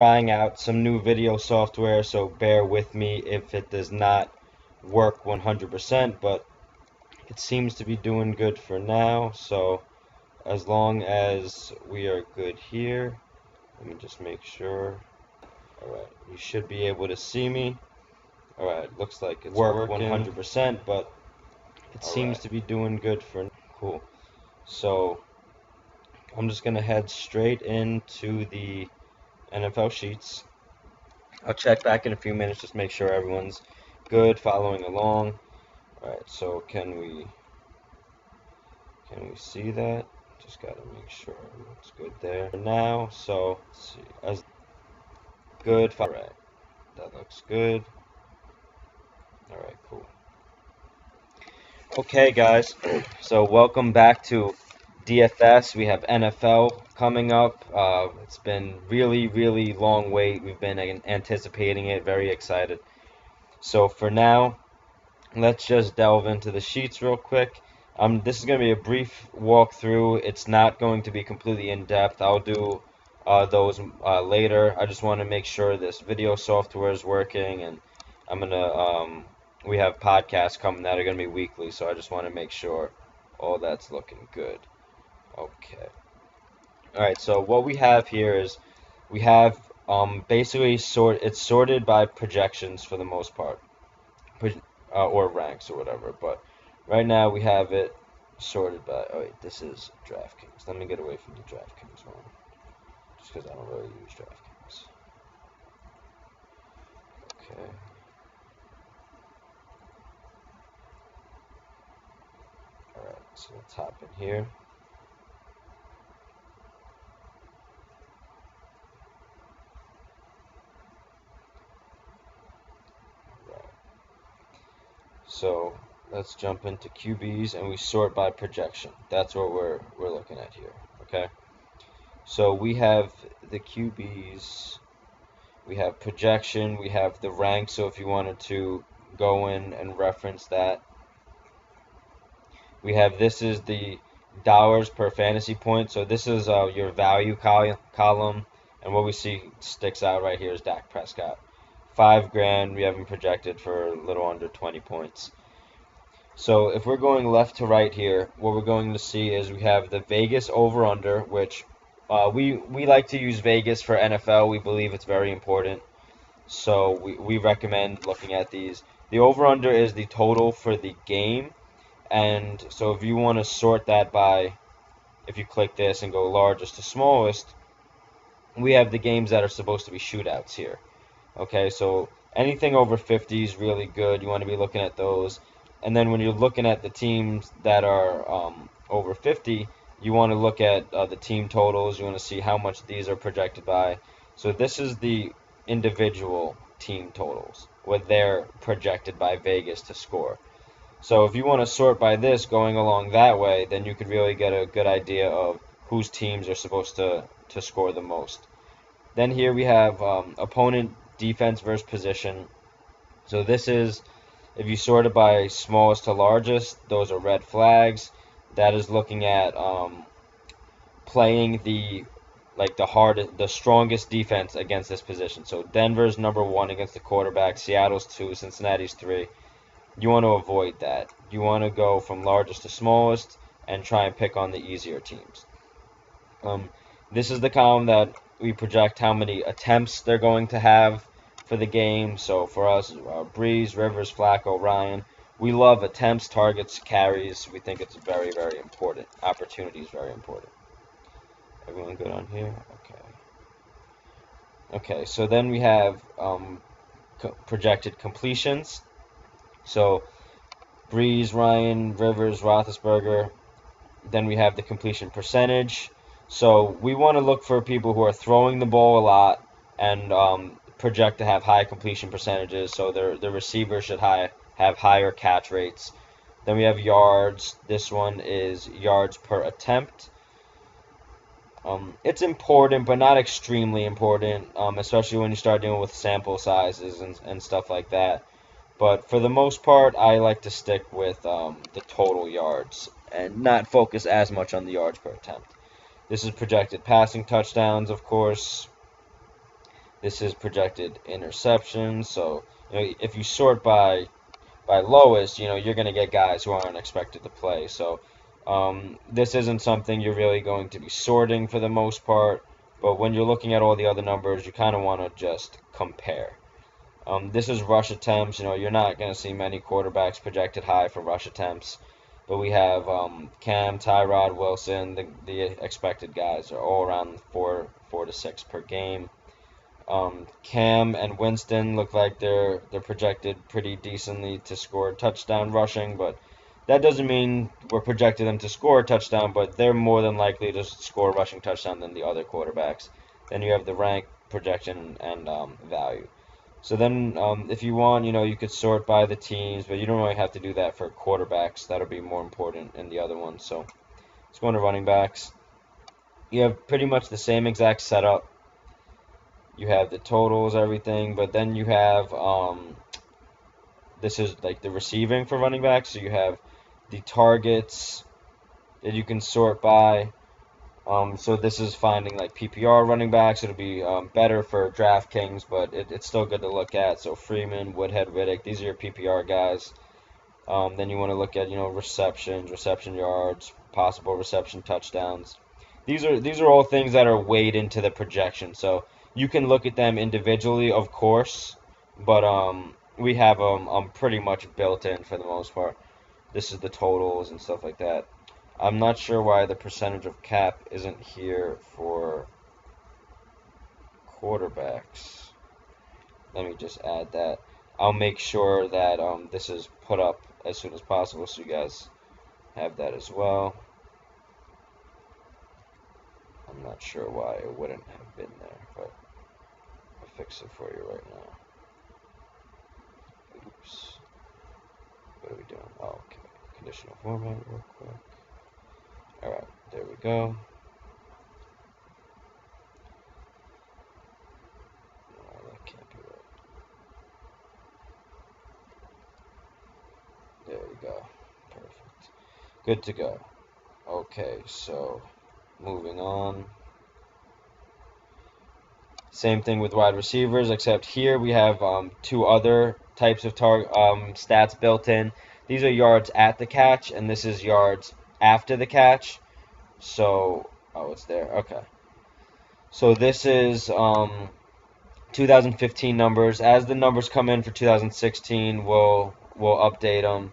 Trying out some new video software, so bear with me if it does not work 100%, but it seems to be doing good for now. So as long as we are good here, let me just make sure. Alright, you should be able to see me. Alright, looks like it's working 100%, but it seems to be doing good for now. Cool. So I'm just gonna head straight into the NFL sheets. I'll check back in a few minutes, just make sure everyone's good, following along. Alright, so can we see that? Just gotta make sure it's good there now. So let's see, as good. Alright, that looks good. Alright, cool. Okay, guys, so welcome back to DFS. We have NFL coming up. It's been really long wait. We've been anticipating it, very excited. So for now, let's just delve into the sheets real quick. This is going to be a brief walkthrough. It's not going to be completely in-depth. I'll do those later. I just want to make sure this video software is working, and I'm going to we have podcasts coming that are going to be weekly, so I just want to make sure all that's looking good. Okay. Alright, so what we have here is we have basically it's sorted by projections for the most part, or ranks or whatever, but right now we have it sorted by, oh wait, this is DraftKings. Let me get away from the DraftKings one, just because I don't really use DraftKings. Okay. Alright, so let's hop in here. So let's jump into QBs, and we sort by projection. That's what we're looking at here. Okay. So we have the QBs, we have projection, we have the rank. So if you wanted to go in and reference that, we have, this is the dollars per fantasy point. So this is your value column, and what we see sticks out right here is Dak Prescott. $5,000. We have him projected for a little under 20 points. So if we're going left to right here, what we're going to see is we have the Vegas over-under, which we like to use Vegas for NFL. We believe it's very important. So we recommend looking at these. The over-under is the total for the game. And so if you want to sort that by, if you click this and go largest to smallest, we have the games that are supposed to be shootouts here. Okay, so anything over 50 is really good. You want to be looking at those. And then when you're looking at the teams that are over 50, you want to look at the team totals. You want to see how much these are projected by. So this is the individual team totals, what they're projected by Vegas to score. So if you want to sort by this going along that way, then you could really get a good idea of whose teams are supposed to score the most. Then here we have opponent defense versus position. So this is, if you sort it by smallest to largest, those are red flags. That is looking at playing the strongest defense against this position. So Denver's number 1 against the quarterback, Seattle's 2, Cincinnati's 3. You want to avoid that. You want to go from largest to smallest and try and pick on the easier teams. This is the column that we project how many attempts they're going to have for the game. So for us, Breeze, Rivers, Flacco, Ryan, we love attempts, targets, carries. We think it's very important. Opportunity is very important. Everyone good on here? Okay, so then we have projected completions. So Breeze, Ryan, Rivers, Roethlisberger. Then we have the completion percentage. So we want to look for people who are throwing the ball a lot and project to have high completion percentages. So the receiver should have higher catch rates. Then we have yards. This one is yards per attempt. It's important, but not extremely important, especially when you start dealing with sample sizes and stuff like that. But for the most part, I like to stick with the total yards and not focus as much on the yards per attempt. This is projected passing touchdowns, of course. This is projected interceptions. So if you sort by lowest, you're going to get guys who aren't expected to play. So this isn't something you're really going to be sorting for the most part. But when you're looking at all the other numbers, you kind of want to just compare. This is rush attempts. You're not going to see many quarterbacks projected high for rush attempts. But we have Cam, Tyrod, Wilson. The expected guys are all around four to six per game. Cam and Winston look like they're projected pretty decently to score a touchdown rushing, but that doesn't mean we're projecting them to score a touchdown, but they're more than likely to score a rushing touchdown than the other quarterbacks. Then you have the rank projection and value. So then if you want, you could sort by the teams, but you don't really have to do that for quarterbacks. That'll be more important in the other ones. So let's go into running backs. You have pretty much the same exact setup. You have the totals, everything, but then you have this is like the receiving for running backs. So you have the targets that you can sort by. So this is finding like PPR running backs. It'll be better for DraftKings, but it's still good to look at. So Freeman, Woodhead, Riddick, these are your PPR guys. Then you want to look at receptions, reception yards, possible reception touchdowns. These are all things that are weighed into the projection. So you can look at them individually, of course, but we have them pretty much built in for the most part. This is the totals and stuff like that. I'm not sure why the percentage of cap isn't here for quarterbacks. Let me just add that. I'll make sure that this is put up as soon as possible so you guys have that as well. I'm not sure why it wouldn't have been there, but I'll fix it for you right now. Oops. What are we doing? Oh, okay. Conditional format real quick. Alright, there we go. Oh, that can't be right. There we go. Perfect. Good to go. Okay, so moving on. Same thing with wide receivers, except here we have two other types of stats built in. These are yards at the catch, and this is yards after the catch. So, oh, it's there. Okay. So this is 2015 numbers. As the numbers come in for 2016, we'll update them.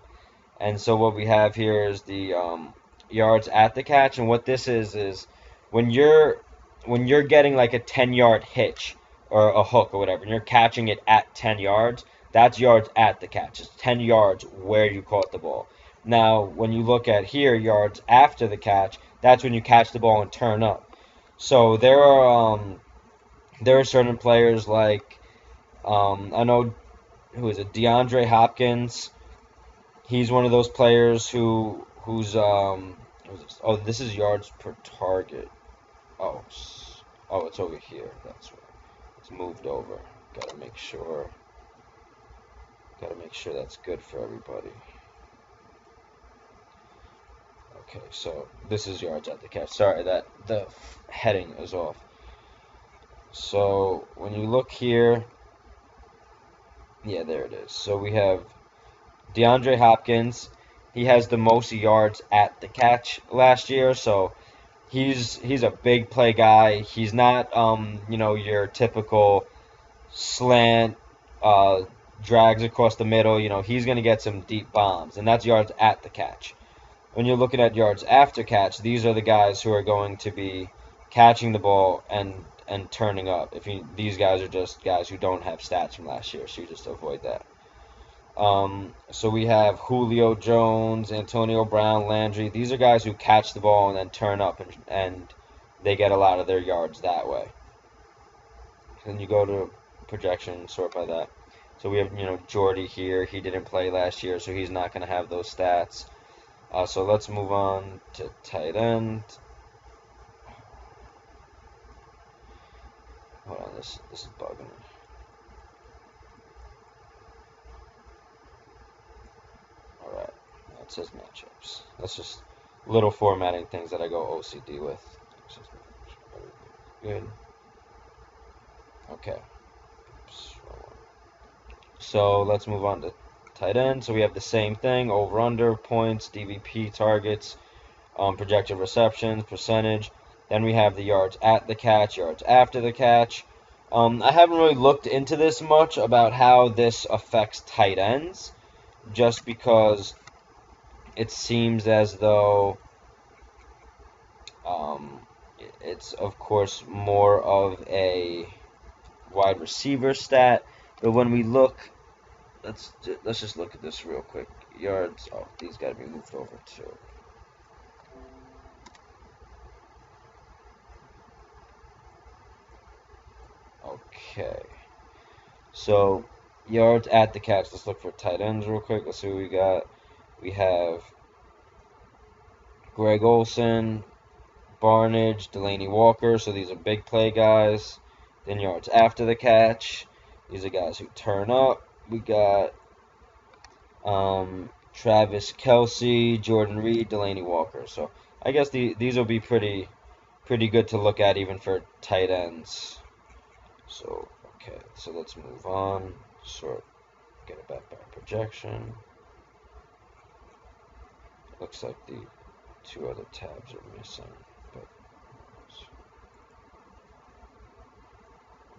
And so what we have here is the yards at the catch, and what this is when you're getting like a 10-yard hitch or a hook or whatever, and you're catching it at 10 yards, that's yards at the catch. It's 10 yards where you caught the ball. Now, when you look at here, yards after the catch, that's when you catch the ball and turn up. So there are certain players like I know who is it, DeAndre Hopkins. He's one of those players who's oh, this is yards per target. Oh, it's over here. That's right. It's moved over. Gotta make sure that's good for everybody. Okay, so this is yards at the catch. Sorry that the heading is off. So when you look here, yeah, there it is. So we have DeAndre Hopkins. He has the most yards at the catch last year, so he's a big play guy. He's not your typical slant drags across the middle. He's going to get some deep bombs, and that's yards at the catch. When you're looking at yards after catch, these are the guys who are going to be catching the ball and turning up. These guys are just guys who don't have stats from last year, so you just avoid that. So we have Julio Jones, Antonio Brown, Landry. These are guys who catch the ball and then turn up, and they get a lot of their yards that way. Then you go to projection, sort by that. So we have, Jordy here. He didn't play last year, so he's not going to have those stats. So let's move on to tight end. Hold on, this is bugging me. Alright, it says matchups. That's just little formatting things that I go OCD with. Good. Okay. Oops. So let's move on to tight end. So we have the same thing: over under, points, DVP, targets, projected receptions, percentage. Then we have the yards at the catch, yards after the catch. I haven't really looked into this much about how this affects tight ends, just because it seems as though it's, of course, more of a wide receiver stat. But when we look, let's just look at this real quick. Yards. Oh, these got to be moved over too. Okay. So yards at the catch. Let's look for tight ends real quick. Let's see what we got. We have Greg Olsen, Barnage, Delaney Walker. So these are big play guys. Then yards after the catch. These are guys who turn up. We got Travis Kelce, Jordan Reed, Delaney Walker. So I guess these will be pretty good to look at even for tight ends. So okay, so let's move on. Sort, get it back by projection. Looks like the two other tabs are missing, but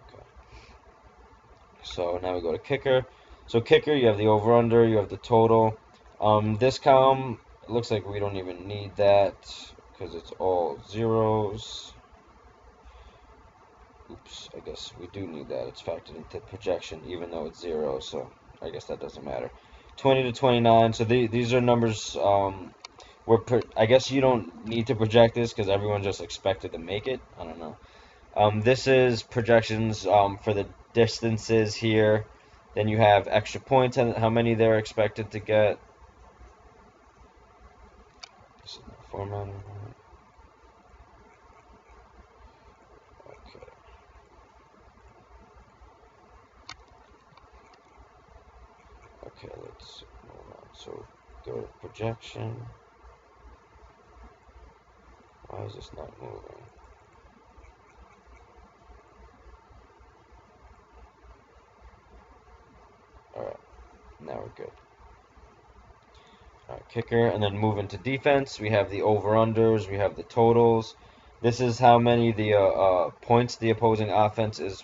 okay. So now we go to kicker. So kicker, you have the over/under, you have the total. This column, it looks like we don't even need that because it's all zeros. Oops, I guess we do need that. It's factored into projection, even though it's zero, so I guess that doesn't matter. 20 to 29. So these are numbers. I guess you don't need to project this because everyone just expected to make it. I don't know. This is projections for the distances here. Then you have extra points and how many they're expected to get. This is not formatting. Okay. Okay, let's move on. So go to projection. Why is this not moving? Alright, now we're good. Alright, kicker, and then move into defense. We have the over-unders, we have the totals. This is how many the points the opposing offense is.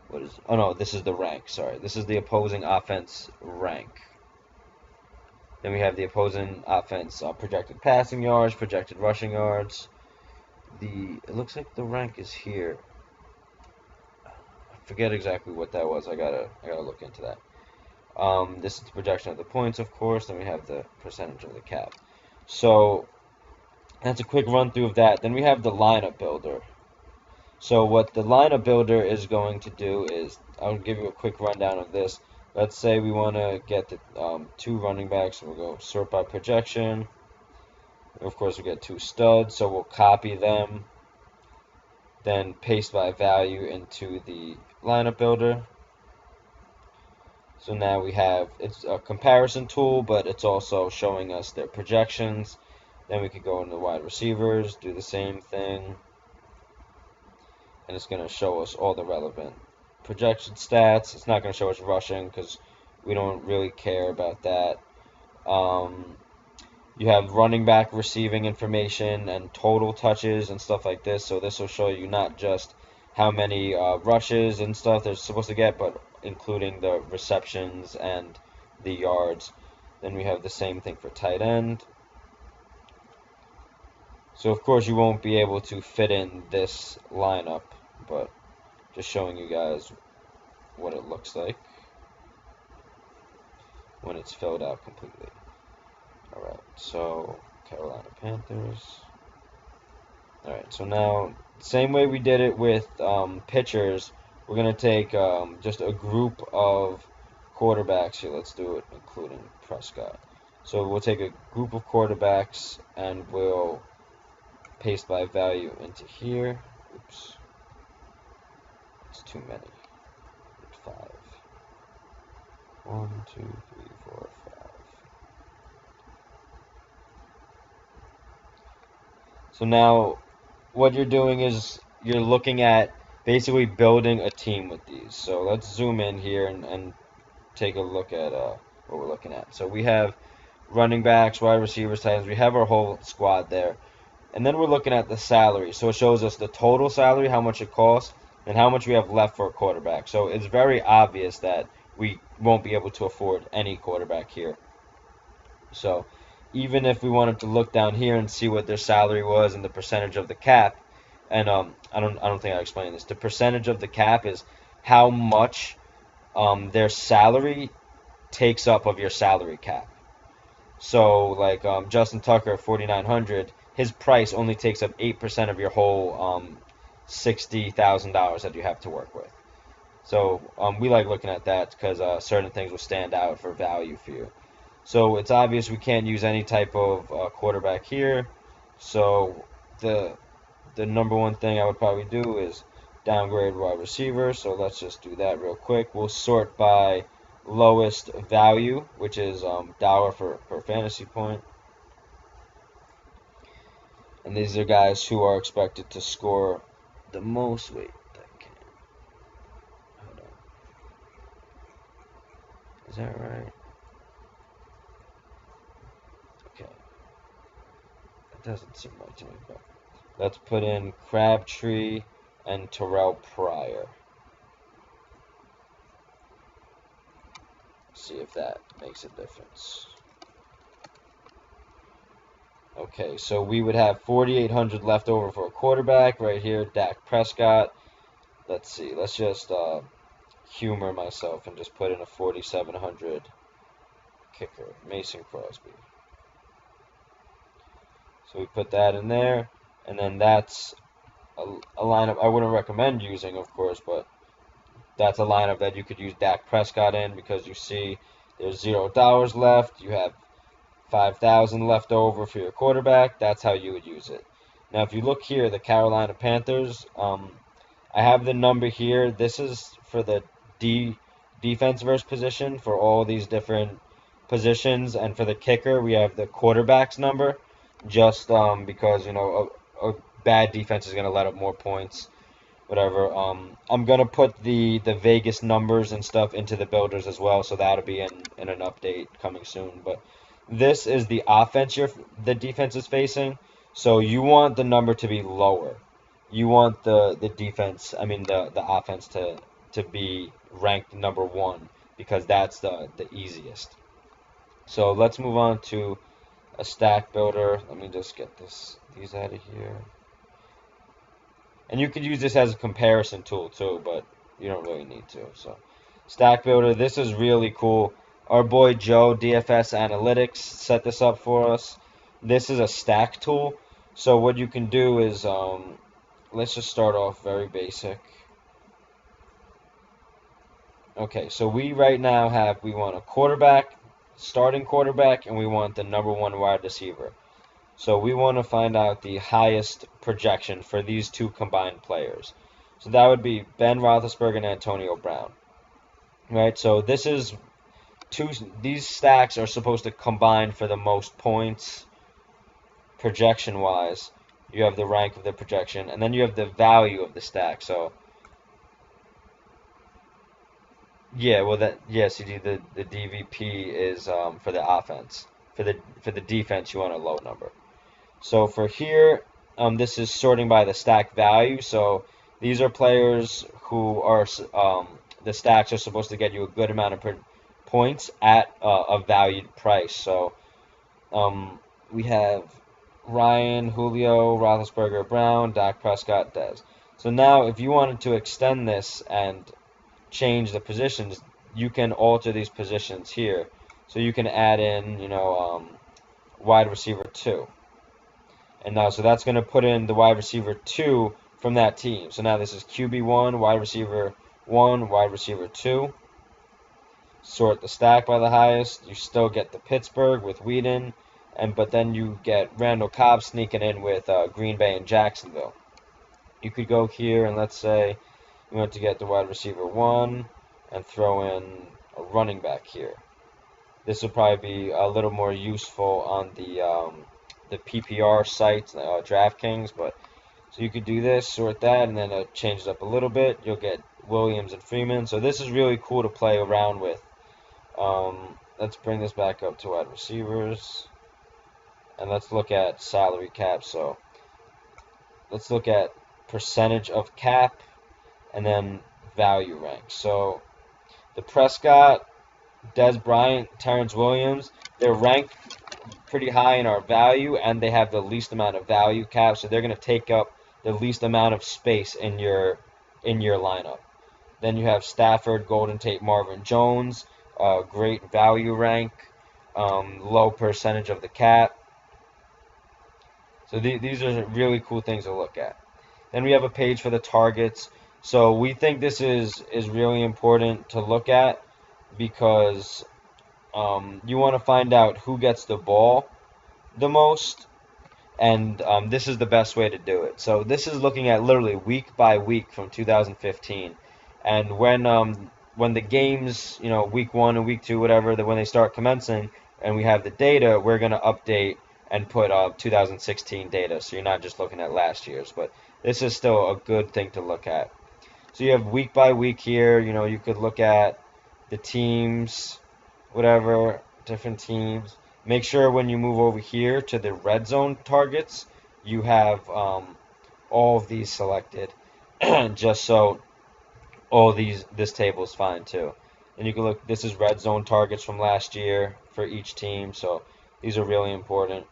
What is? Oh no, this is the rank. Sorry, this is the opposing offense rank. Then we have the opposing offense projected passing yards, projected rushing yards. It looks like the rank is here. I forget exactly what that was. I gotta look into that. This is the projection of the points, of course. Then we have the percentage of the cap. So that's a quick run through of that. Then we have the lineup builder. So what the lineup builder is going to do is, I'll give you a quick rundown of this. Let's say we want to get the two running backs. We'll go sort by projection. Of course, we get two studs, so we'll copy them, then paste by value into the lineup builder. So now we have, it's a comparison tool, but it's also showing us their projections. Then we could go into wide receivers, do the same thing, and it's going to show us all the relevant projection stats. It's not going to show us rushing because we don't really care about that. You have running back receiving information and total touches and stuff like this. So this will show you not just how many rushes and stuff they're supposed to get, but including the receptions and the yards. Then we have the same thing for tight end. So of course you won't be able to fit in this lineup, but just showing you guys what it looks like when it's filled out completely. Alright, so Carolina Panthers. Alright, so now, same way we did it with pitchers, we're going to take just a group of quarterbacks here. Let's do it including Prescott. So we'll take a group of quarterbacks and we'll paste by value into here. Oops. It's too many. 5. 1, 2, 3, 4, 5. So now what you're doing is you're looking at basically building a team with these. So let's zoom in here and take a look at what we're looking at. So we have running backs, wide receivers, tight ends. We have our whole squad there. And then we're looking at the salary. So it shows us the total salary, how much it costs, and how much we have left for a quarterback. So it's very obvious that we won't be able to afford any quarterback here. So even if we wanted to look down here and see what their salary was and the percentage of the cap, and I don't think I explained this. The percentage of the cap is how much their salary takes up of your salary cap. So like Justin Tucker, 4,900, his price only takes up 8% of your whole $60,000 that you have to work with. So we like looking at that because certain things will stand out for value for you. So it's obvious we can't use any type of quarterback here. So the number one thing I would probably do is downgrade wide receiver. So let's just do that real quick. We'll sort by lowest value, which is dollar per fantasy point. And these are guys who are expected to score the most. Wait, hold on. Is that right? Okay. It doesn't seem right to me, but let's put in Crabtree and Terrell Pryor. See if that makes a difference. Okay, so we would have 4,800 left over for a quarterback right here, Dak Prescott. Let's see, let's just humor myself and just put in a 4,700 kicker, Mason Crosby. So we put that in there, and then that's a lineup I wouldn't recommend using, of course, but that's a lineup that you could use Dak Prescott in because you see there's $0 left. You have 5,000 left over for your quarterback. That's how you would use it. Now, if you look here, the Carolina Panthers, I have the number here. This is for the defense versus position for all these different positions, and for the kicker, we have the quarterback's number, just because a bad defense is going to let up more points. Whatever. I'm gonna put the Vegas numbers and stuff into the builders as well, so that'll be in an update coming soon. But this is the offense the defense is facing, so you want the number to be lower. You want the defense, I mean the offense to be ranked number one because that's the easiest. So let's move on to a stack builder. Let me just get these out of here. And you could use this as a comparison tool too, but you don't really need to. So, Stack Builder, this is really cool. Our boy Joe, DFS Analytics, set this up for us. This is a stack tool. So what you can do is, let's just start off very basic. Okay, so we right now we want a quarterback, starting quarterback, and we want the number one wide receiver. So we want to find out the highest projection for these two combined players. So that would be Ben Roethlisberger and Antonio Brown. Right? So these stacks are supposed to combine for the most points projection-wise. You have the rank of the projection, and then you have the value of the stack. So yeah, well CD, the DVP is for the offense. For the defense, you want a low number. So for here, this is sorting by the stack value. So these are players who are the stacks are supposed to get you a good amount of points at a valued price. So we have Ryan, Julio, Roethlisberger, Brown, Dak Prescott, Dez. So now if you wanted to extend this and change the positions, you can alter these positions here. So you can add in, wide receiver 2. And now, so that's going to put in the wide receiver 2 from that team. So now this is QB1, wide receiver 1, wide receiver 2. Sort the stack by the highest. You still get the Pittsburgh with Whedon, but then you get Randall Cobb sneaking in with Green Bay and Jacksonville. You could go here and let's say you want to get the wide receiver 1 and throw in a running back here. This will probably be a little more useful on the PPR sites, DraftKings, but So you could do this, sort that, and then it changes up a little bit. You'll get Williams and Freeman. So this is really cool to play around with. Let's bring this back up to wide receivers. And let's look at salary cap. So let's look at percentage of cap and then value rank. So the Prescott, Des Bryant, Terrence Williams, they're ranked pretty high in our value, and they have the least amount of value cap, so they're going to take up the least amount of space in your lineup. Then you have Stafford, Golden Tate, Marvin Jones, great value rank, low percentage of the cap. So these are really cool things to look at. Then we have a page for the targets. So we think this is really important to look at because you want to find out who gets the ball the most, and this is the best way to do it. So this is looking at literally week by week from 2015, and when the games, week 1 and week 2, whatever, when they start commencing, and we have the data, we're going to update and put 2016 data, so you're not just looking at last year's, but this is still a good thing to look at. So you have week by week here, you could look at the teams, whatever, different teams. Make sure when you move over here to the red zone targets, you have all of these selected, just so this table is fine too. And you can look, this is red zone targets from last year for each team, so these are really important.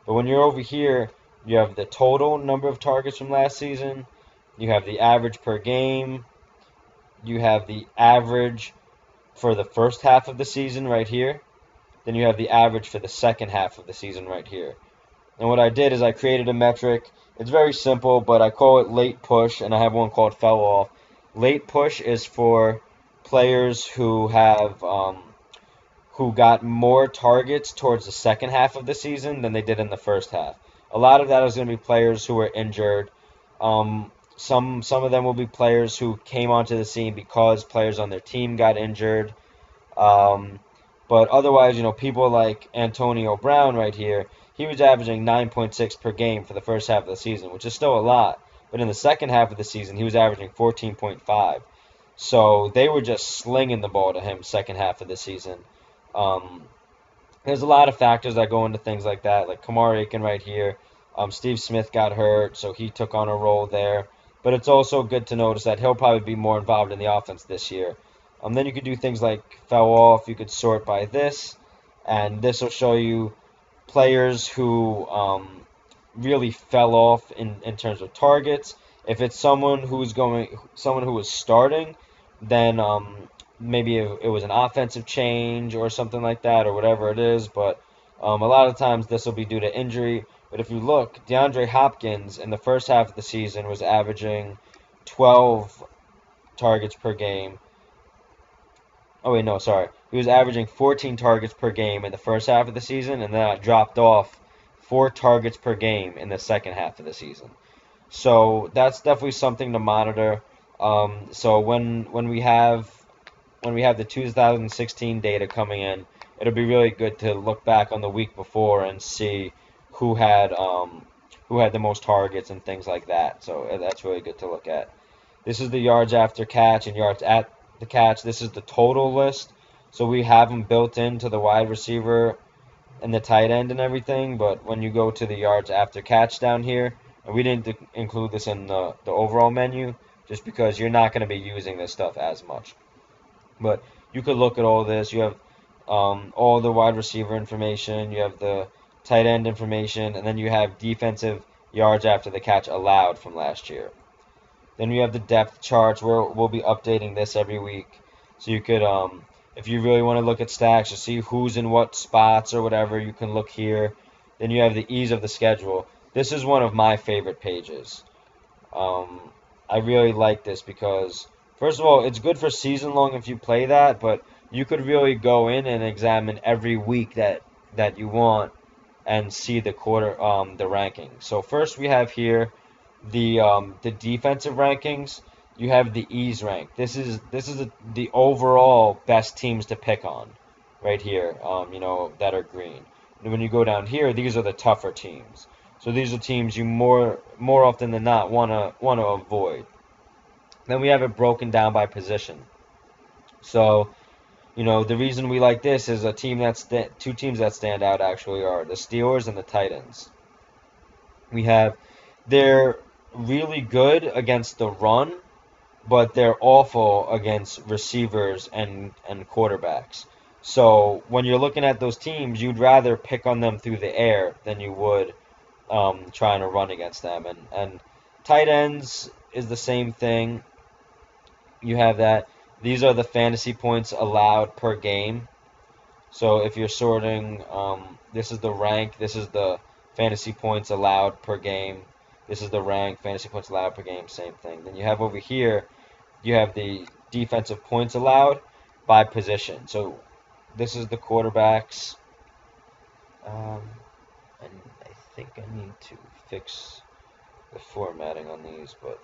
But when you're over here, you have the total number of targets from last season, you have the average per game, you have the average for the first half of the season right here, then you have the average for the second half of the season right here. And what I did is I created a metric. It's very simple, but I call it late push, and I have one called fell off. Late push is for players who have who got more targets towards the second half of the season than they did in the first half. A lot of that is going to be players who were injured. Some of them will be players who came onto the scene because players on their team got injured. But otherwise, people like Antonio Brown right here, he was averaging 9.6 per game for the first half of the season, which is still a lot. But in the second half of the season, he was averaging 14.5. So they were just slinging the ball to him second half of the season. There's a lot of factors that go into things like that, like Kamar Aiken right here. Steve Smith got hurt, so he took on a role there. But it's also good to notice that he'll probably be more involved in the offense this year. Then you could do things like fell off. You could sort by this, and this will show you players who really fell off in terms of targets. If it's someone who was starting, then maybe it was an offensive change or something like that, or whatever it is. But a lot of times this will be due to injury. But if you look, DeAndre Hopkins in the first half of the season was averaging 12 targets per game. Oh, wait, no, sorry. He was averaging 14 targets per game in the first half of the season, and then it dropped off 4 targets per game in the second half of the season. So that's definitely something to monitor. So when we have the 2016 data coming in, it'll be really good to look back on the week before and see who had the most targets and things like that. So that's really good to look at. This is the yards after catch and yards at the catch. This is the total list. So we have them built into the wide receiver and the tight end and everything. But when you go to the yards after catch down here, and we didn't include this in the overall menu, just because you're not going to be using this stuff as much. But you could look at all this. You have all the wide receiver information. You have the tight end information. And then you have defensive yards after the catch allowed from last year. Then we have the depth charts where we'll be updating this every week. So you could, if you really want to look at stacks to see who's in what spots or whatever, you can look here. Then you have the ease of the schedule. This is one of my favorite pages. I really like this because, first of all, it's good for season long if you play that, but you could really go in and examine every week that you want and see the the rankings. So first we have here the defensive rankings. You have the ease rank. This is the overall best teams to pick on right here, that are green. And when you go down here, these are the tougher teams. So these are teams you more often than not wanna avoid. Then we have it broken down by position. So the reason we like this is two teams that stand out actually are the Steelers and the Titans. They're really good against the run, but they're awful against receivers and quarterbacks. So when you're looking at those teams, you'd rather pick on them through the air than you would trying to run against them. And tight ends is the same thing. You have that. These are the fantasy points allowed per game. So if you're sorting, this is the rank, this is the fantasy points allowed per game. This is the rank, fantasy points allowed per game, same thing. Then you have over here, you have the defensive points allowed by position. So this is the quarterbacks. And I think I need to fix the formatting on these, but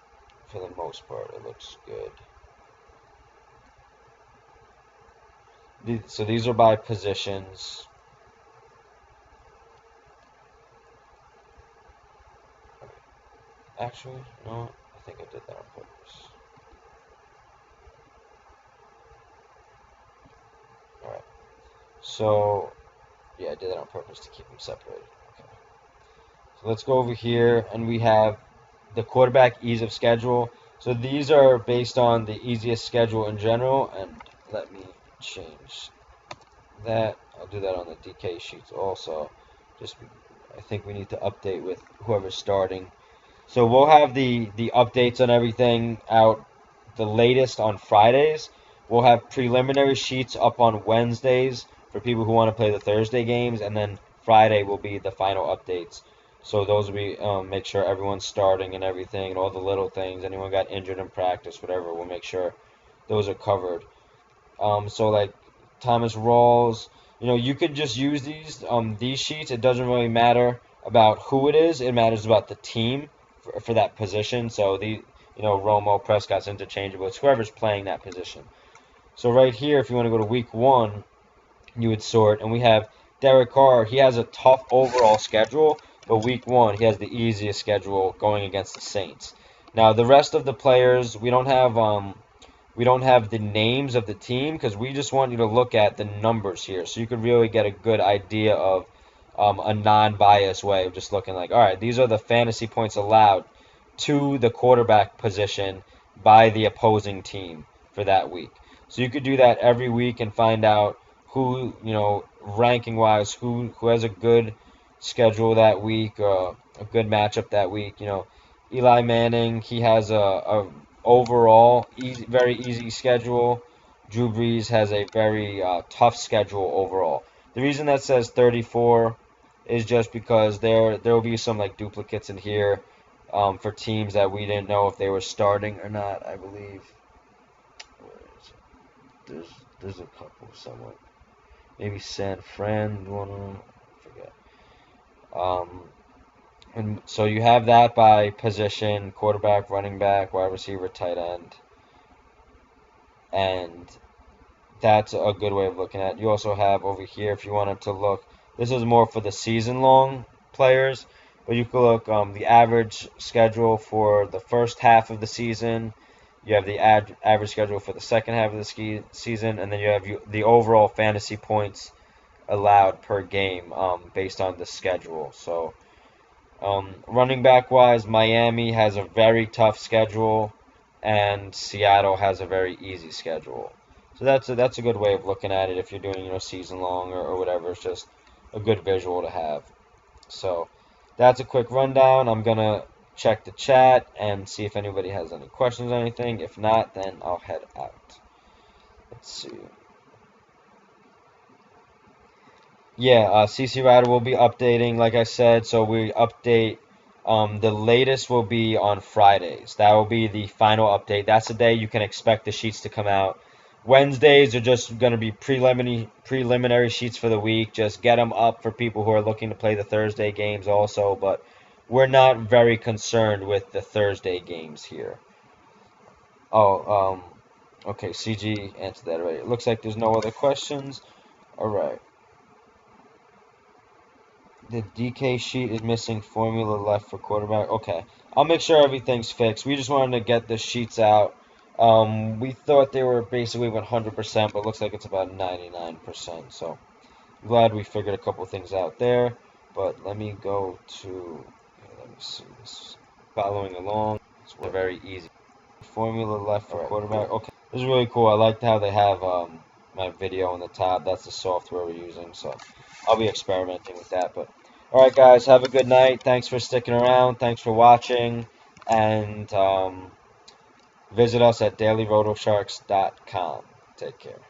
for the most part, it looks good. So these are by positions. Actually, no, I think I did that on purpose. Alright, so, yeah, I did that on purpose to keep them separated. Okay. So let's go over here, and we have the quarterback ease of schedule. So these are based on the easiest schedule in general, and let me change that. I'll do that on the DK sheets also. I think we need to update with whoever's starting. So we'll have the updates on everything out the latest on Fridays. We'll have preliminary sheets up on Wednesdays for people who want to play the Thursday games, and then Friday will be the final updates. So those will be make sure everyone's starting and everything, and all the little things. Anyone got injured in practice, whatever, we'll make sure those are covered. So like Thomas Rawls, you could just use these sheets. It doesn't really matter about who it is. It matters about the team for that position. So Romo, Prescott's interchangeable. It's whoever's playing that position. So right here, if you want to go to week 1, you would sort, and we have Derek Carr. He has a tough overall schedule, but week 1 he has the easiest schedule going against the Saints. Now the rest of the players, we don't have the names of the team because we just want you to look at the numbers here, so you could really get a good idea of a non-biased way of just looking like, all right, these are the fantasy points allowed to the quarterback position by the opposing team for that week. So you could do that every week and find out who, ranking wise, who has a good schedule that week, a good matchup that week. Eli Manning, he has a overall very easy schedule. Drew Brees has a very tough schedule overall. The reason that says 34 is just because there will be some like duplicates in here for teams that we didn't know if they were starting or not. I believe there's a couple somewhat. Maybe San Fran, one of them. I forget. And so you have that by position: quarterback, running back, wide receiver, tight end, and that's a good way of looking at it. You also have over here, if you wanted to look, this is more for the season-long players, but you could look the average schedule for the first half of the season. You have the average schedule for the second half of the season, and then you have the overall fantasy points allowed per game based on the schedule. So running back-wise, Miami has a very tough schedule, and Seattle has a very easy schedule. So that's a good way of looking at it if you're doing season long or whatever. It's just a good visual to have. So that's a quick rundown. I'm gonna check the chat and see if anybody has any questions or anything. If not, then I'll head out. Let's see. Yeah, CC Rider will be updating, like I said. So we update. The latest will be on Fridays. That will be the final update. That's the day you can expect the sheets to come out. Wednesdays are just going to be preliminary sheets for the week. Just get them up for people who are looking to play the Thursday games also. But we're not very concerned with the Thursday games here. Oh, okay, CG answered that already. It looks like there's no other questions. All right. The DK sheet is missing formula left for quarterback. Okay, I'll make sure everything's fixed. We just wanted to get the sheets out. We thought they were basically 100%, but it looks like it's about 99%. So glad we figured a couple things out there. But let me go to, here, let me see this. Following along, it's very easy. Formula left for quarterback. Cool. Okay, this is really cool. I liked how they have my video on the top. That's the software we're using. So I'll be experimenting with that. But all right, guys, have a good night. Thanks for sticking around. Thanks for watching. And visit us at dailyrotosharks.com. Take care.